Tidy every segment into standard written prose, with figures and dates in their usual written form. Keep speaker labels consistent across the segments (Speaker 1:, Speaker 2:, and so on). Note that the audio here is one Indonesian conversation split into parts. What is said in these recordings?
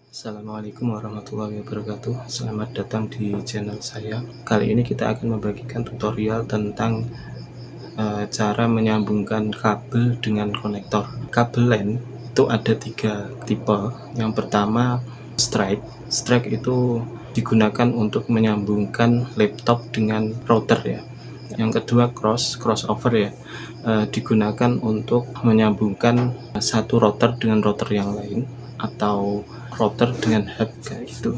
Speaker 1: Assalamualaikum warahmatullahi wabarakatuh. Selamat datang di channel saya. Kali ini kita akan membagikan tutorial tentang cara menyambungkan kabel dengan konektor. Kabel LAN itu ada 3 tipe. Yang pertama strike. Strike itu digunakan untuk menyambungkan laptop dengan router ya. Yang kedua crossover ya, digunakan untuk menyambungkan satu router dengan router yang lain atau router dengan hub kayak gitu.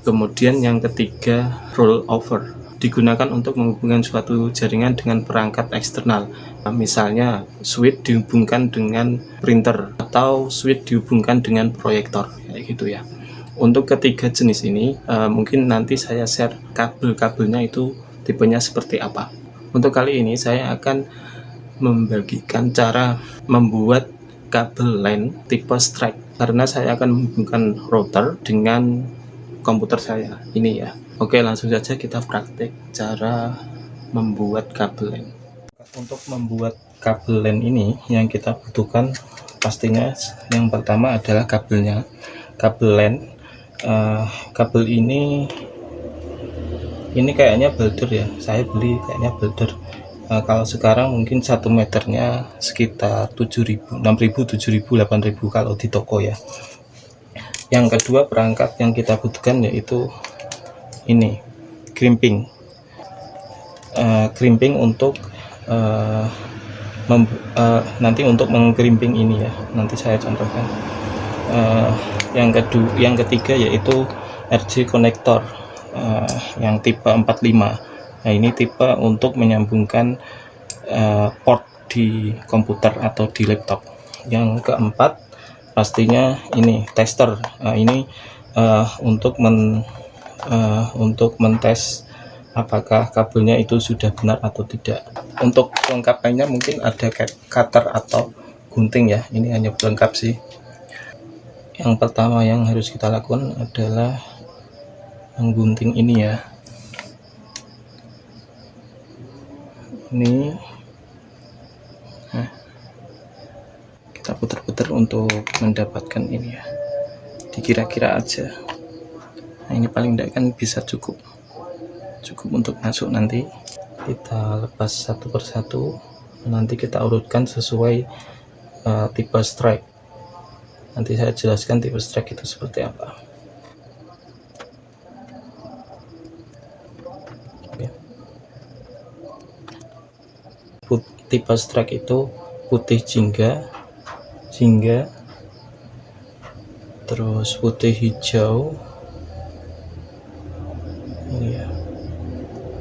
Speaker 1: Kemudian yang ketiga rollover, digunakan untuk menghubungkan suatu jaringan dengan perangkat eksternal. Misalnya switch dihubungkan dengan printer atau switch dihubungkan dengan proyektor kayak gitu ya. Untuk ketiga jenis ini mungkin nanti saya share kabel-kabelnya itu tipenya seperti apa. Untuk kali ini saya akan membagikan cara membuat kabel LAN tipe strike, karena saya akan menghubungkan router dengan komputer saya ini ya. Oke, langsung saja kita praktek cara membuat kabel LAN. Untuk membuat kabel LAN ini yang kita butuhkan pastinya yang pertama adalah kabelnya, kabel LAN. Kabel ini kayaknya Balder ya, saya beli kayaknya Balder. Kalau sekarang mungkin 1 meternya sekitar 7.000, 6.000, 7.000, 8.000 kalau di toko ya. Yang kedua perangkat yang kita butuhkan yaitu ini crimping. Crimping untuk nanti untuk mengkrimping ini ya, nanti saya contohkan. Yang ketiga yaitu RJ connector yang tipe 45. Nah, ini tipe untuk menyambungkan port di komputer atau di laptop. Yang keempat pastinya ini tester. Ini untuk mentes apakah kabelnya itu sudah benar atau tidak. Untuk kelengkapannya mungkin ada cutter atau gunting ya. Ini hanya pelengkap sih. Yang pertama yang harus kita lakukan adalah menggunting ini ya. Ini kita putar-putar untuk mendapatkan ini ya, dikira-kira aja. Nah, ini paling tidak kan bisa cukup untuk masuk. Nanti kita lepas satu persatu, nanti kita urutkan sesuai tipe strike. Nanti saya jelaskan tipe strike itu seperti apa. Tipe strike itu putih jingga, terus putih hijau, ini ya,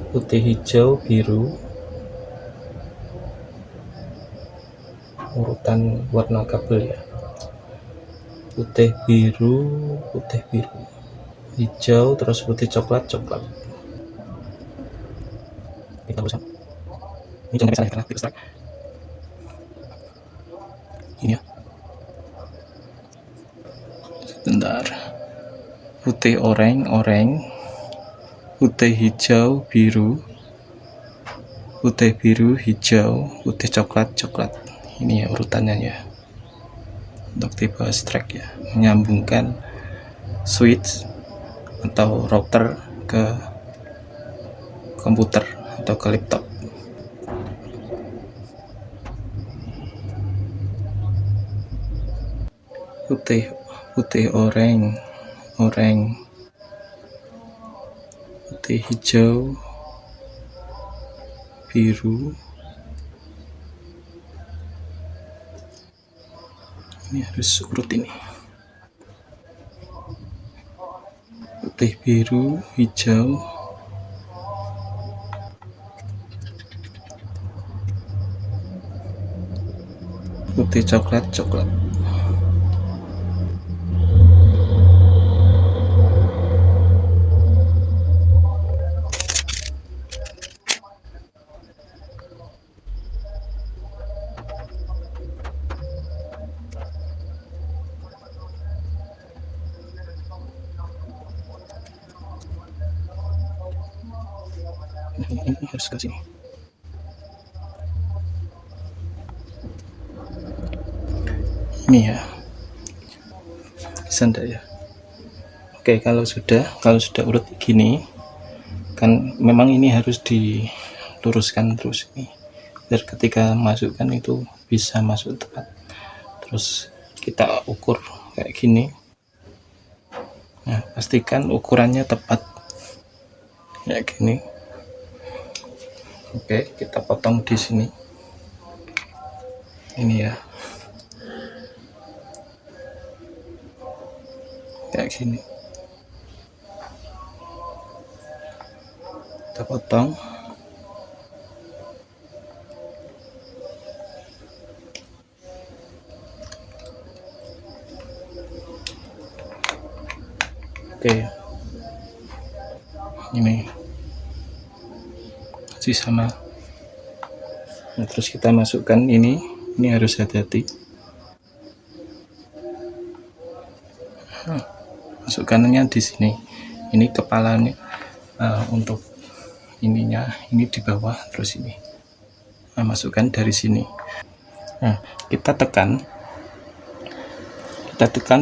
Speaker 1: putih hijau biru, urutan warna kabel ya, putih biru, hijau, terus putih coklat. Kita berusaha. Ini contohnya saya karena tipe strike. Ini ya. Bentar. Putih oranye, putih hijau biru, putih biru hijau, putih coklat. Ini ya urutannya ya. Untuk tipe strike ya, menyambungkan switch atau router ke komputer atau ke laptop. Putih oranye, putih hijau biru. Ini harus urut ini, putih biru hijau, putih coklat. Ini harus ke sini. Ini ya, bisa enggak ya? Oke, kalau sudah urut gini kan, memang ini harus diluruskan terus ini, biar ketika masukkan itu bisa masuk tepat. Terus kita ukur kayak gini. Nah, pastikan ukurannya tepat kayak gini. Oke, kita potong di sini. Ini ya, kayak gini. Kita potong. Oke, ini masih sama. Nah, terus kita masukkan ini harus hati-hati. Masukkannya di sini. Ini kepalanya, untuk ininya ini di bawah, terus ini. Nah, masukkan dari sini. Nah, kita tekan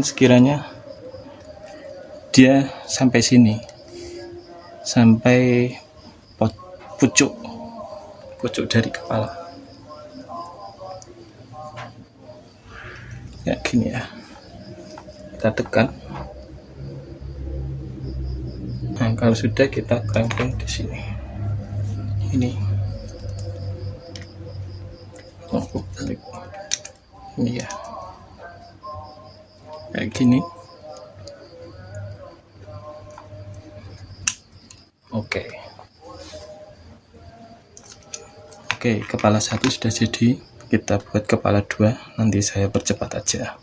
Speaker 1: sekiranya dia sampai sini, sampai pucuk dari kepala, kayak gini ya. Kita tekan. Nah, kalau sudah, kita klempeng di sini. Ini balik ini ya, kayak gini. Oke, kepala 1 sudah jadi. Kita buat kepala 2, nanti saya percepat aja.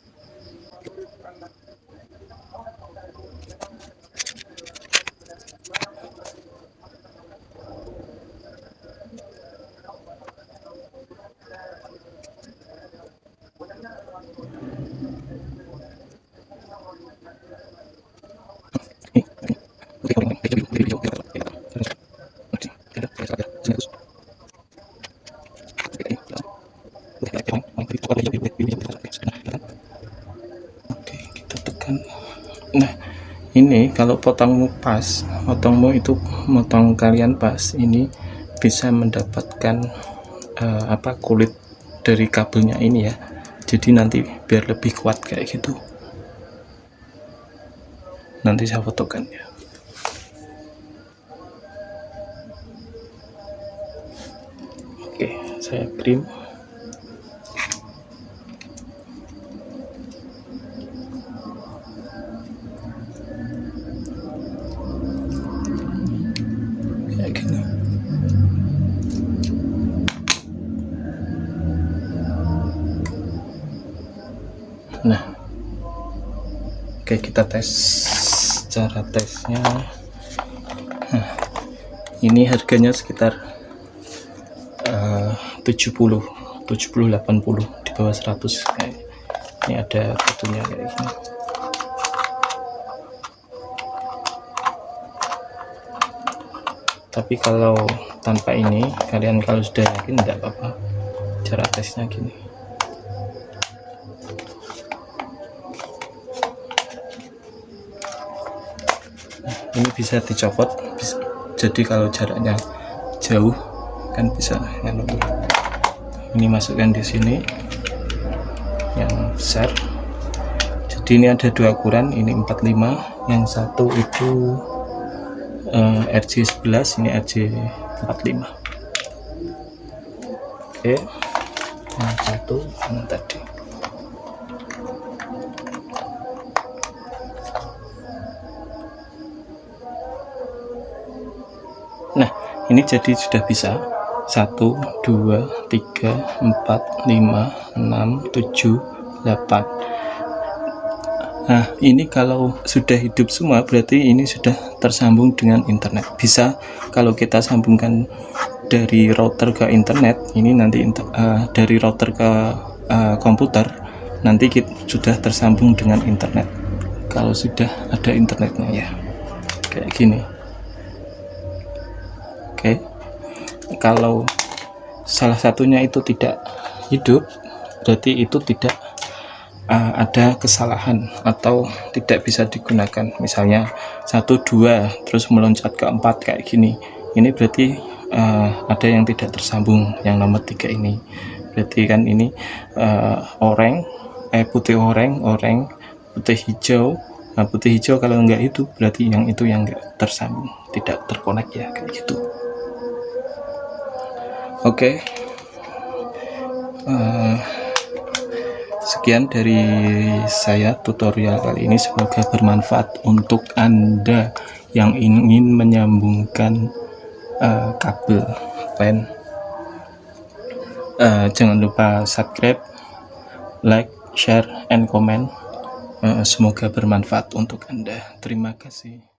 Speaker 1: Oke, kita tekan. Nah, ini kalau potongmu motong kalian pas, ini bisa mendapatkan kulit dari kabelnya ini ya. Jadi nanti biar lebih kuat kayak gitu. Nanti saya fotokan ya. Oke, saya print. Kayak gini. Nah, oke, kita tes. Cara tesnya, nah, ini harganya sekitar 70-80, di bawah 100. Ini ada kartunya kayak gini. Tapi kalau tanpa ini, kalian kalau sudah yakin tidak apa-apa. Cara tesnya gini. Ini bisa dicopot, jadi kalau jaraknya jauh kan bisa nganu. Ini masukkan di sini yang besar. Jadi ini ada 2 ukuran, ini 45, yang satu itu RJ11, ini RJ45. Oke, yang satu yang tadi. Nah, ini jadi sudah bisa 1, 2, 3, 4, 5, 6, 7, 8. Nah, ini kalau sudah hidup semua, berarti ini sudah tersambung dengan internet. Bisa kalau kita sambungkan dari router ke internet, ini nanti dari router ke komputer, nanti kita sudah tersambung dengan internet. Kalau sudah ada internetnya ya, kayak gini. Oke, kalau salah satunya itu tidak hidup, berarti itu tidak ada kesalahan atau tidak bisa digunakan, misalnya 1 2 terus meloncat ke 4 kayak gini, ini berarti ada yang tidak tersambung. Yang nomor 3 ini berarti kan ini putih oranye, putih hijau. Nah, putih hijau kalau enggak itu berarti yang itu yang enggak tersambung, tidak terkonek ya, kayak gitu. Oke. Sekian dari saya tutorial kali ini, semoga bermanfaat untuk Anda yang ingin menyambungkan kabel LAN. Jangan lupa subscribe, like, share, and comment. Semoga bermanfaat untuk Anda. Terima kasih.